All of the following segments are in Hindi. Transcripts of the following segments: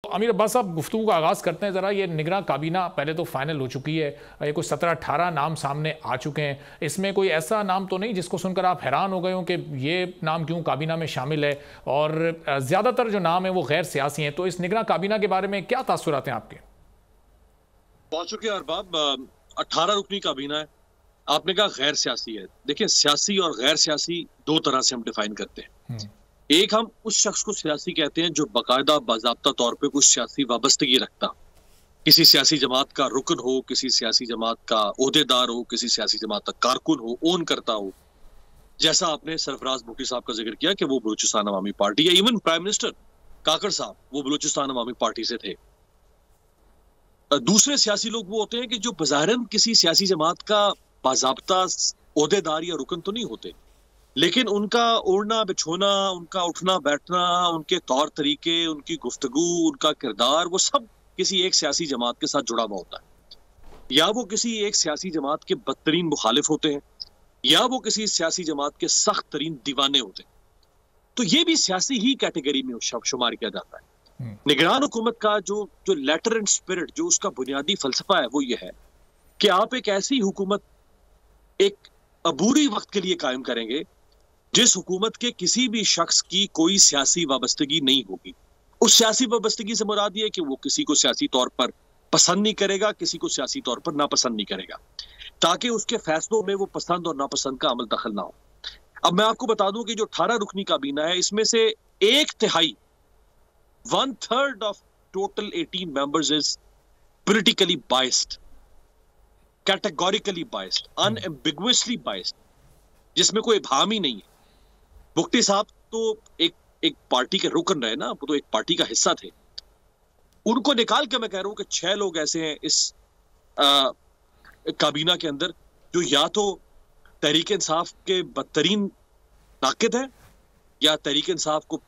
आमिर अब्बास साहब, गुफ्तगू का आगाज़ करते हैं ज़रा। ये निगरां काबीना पहले तो फाइनल हो चुकी है, ये कोई 17-18 नाम सामने आ चुके हैं। इसमें कोई ऐसा नाम तो नहीं जिसको सुनकर आप हैरान हो गए हो कि ये नाम क्यों काबीना में शामिल है, और ज़्यादातर जो नाम है वो गैर सियासी हैं। तो इस निगरां काबीना के बारे में क्या तासुरात हैं आपके? पहुंच चुके अरबाब, 18 रुकनी काबीना है। आपने कहा गैर सियासी है। देखिए, सियासी और गैर सियासी दो तरह से हम डिफाइन करते हैं। एक, हम उस शख्स को सियासी कहते हैं जो बाकायदा बाज़ाब्ता तौर पे कुछ सियासी वाबस्तगी रखता, किसी सियासी जमात का रुकन हो, किसी सियासी जमात का ओहदेदार हो, किसी सियासी जमात का कारकुन हो, ओन करता हो। जैसा आपने सरफराज भुट्टी साहब का जिक्र किया कि वो बलूचिस्तान अवामी पार्टी, या इवन प्राइम मिनिस्टर काकड़ साहब वो बलूचिस्तान अवामी पार्टी से थे। दूसरे सियासी लोग वो होते हैं कि जो बज़ाहिरन किसी सियासी जमात का बाज़ाब्ता ओहदेदार या रुकन तो नहीं होते, लेकिन उनका ओढ़ना बिछोना, उनका उठना बैठना, उनके तौर तरीके, उनकी गुफ्तगू, उनका किरदार, वो सब किसी एक सियासी जमात के साथ जुड़ा हुआ होता है। या वो किसी एक सियासी जमात के बदतरीन मुखालिफ होते हैं, या वो किसी सियासी जमात के सख्त तरीन दीवाने होते हैं। तो ये भी सियासी ही कैटेगरी में शुमार किया जाता है। निगरान हुकूमत का जो लेटर एंड स्पिरिट, जो उसका बुनियादी फलसफा है, वो ये है कि आप एक ऐसी हुकूमत एक अबूरी वक्त के लिए कायम करेंगे जिस हुकूमत के किसी भी शख्स की कोई सियासी वाबस्तगी नहीं होगी। उस सियासी वाबस्तगी से मुराद ये है कि वो किसी को सियासी तौर पर पसंद नहीं करेगा, किसी को सियासी तौर पर नापसंद नहीं करेगा, ताकि उसके फैसलों में वो पसंद और नापसंद का अमल दखल ना हो। अब मैं आपको बता दूं कि जो 18 रुकनी काबीना है, इसमें से एक तिहाई, 1/3 of total 18 members is politically biased, categorically biased, unambiguously biased, जिसमें कोई इबहाम ही नहीं है। भुट्टी साहब तो एक पार्टी के रुकन रहे ना, वो तो एक पार्टी का हिस्सा थे। उनको निकाल के मैं कह रहा हूं कि 6 लोग ऐसे हैं इस काबीना के अंदर जो या तो तहरीक इंसाफ के बदतरीन नाकिद है, या तहरीक इंसाफ को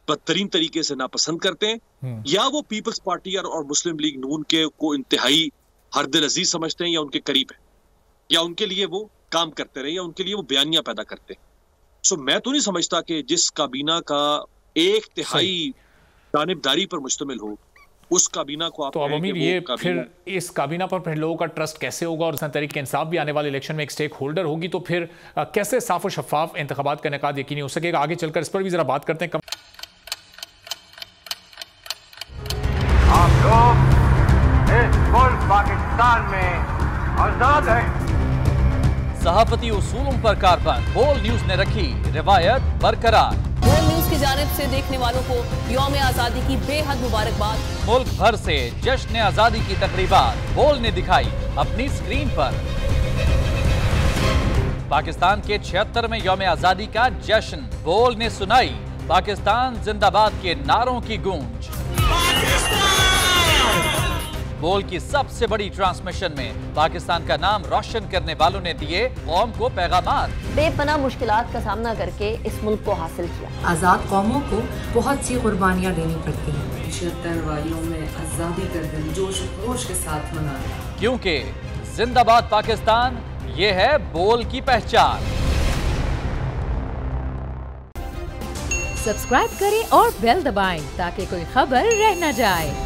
बदतरीन तरीके से नापसंद करते हैं, या वो पीपल्स पार्टी और मुस्लिम लीग नून के को इंतहाई हरदिल अजीज समझते हैं, या उनके करीब है, या उनके लिए वो काम करते रहे, या उनके लिए वो बयानियां पैदा करते हैं। सो मैं तो नहीं समझता कि जिस काबीना का एक तिहाई जानिबदारी पर मुश्तमिल हो, उस काबीना को आप तो अब अमीर, ये फिर इस काबीना पर फिर लोगों का ट्रस्ट कैसे होगा? और इस तहरीक इंसाफ भी आने वाले इलेक्शन में एक स्टेक होल्डर होगी, तो फिर कैसे साफ और शफाफ इंतखाबात का इनेकाद यकीनी हो सकेगा? आगे चलकर इस पर भी जरा बात करते हैं। आप लोग इस मुल्क पाकिस्तान में आजाद हैं। सहाफती उसूलों पर कारबंद, बोल न्यूज ने रखी रिवायत बरकरार। बोल न्यूज की जानिब से देखने वालों को यौम आजादी की बेहद मुबारकबाद। मुल्क भर से जश्न आजादी की तकरीबात बोल ने दिखाई अपनी स्क्रीन पर। पाकिस्तान के 76वें यौम आजादी का जश्न, बोल ने सुनाई पाकिस्तान जिंदाबाद के नारों की गूंज। बोल की सबसे बड़ी ट्रांसमिशन में पाकिस्तान का नाम रोशन करने वालों ने दिए कौम को पैगामात। बेपनाह मुश्किलात का सामना करके इस मुल्क को हासिल किया। आजाद कौमों को बहुत सी कुर्बानियां देनी पड़ती हैं। 76 वालियों में आजादी का दिन जोश खरोश के साथ मना, क्योंकि जिंदाबाद पाकिस्तान ये है बोल की पहचान। सब्सक्राइब करें और बेल दबाएं ताकि कोई खबर रह न जाए।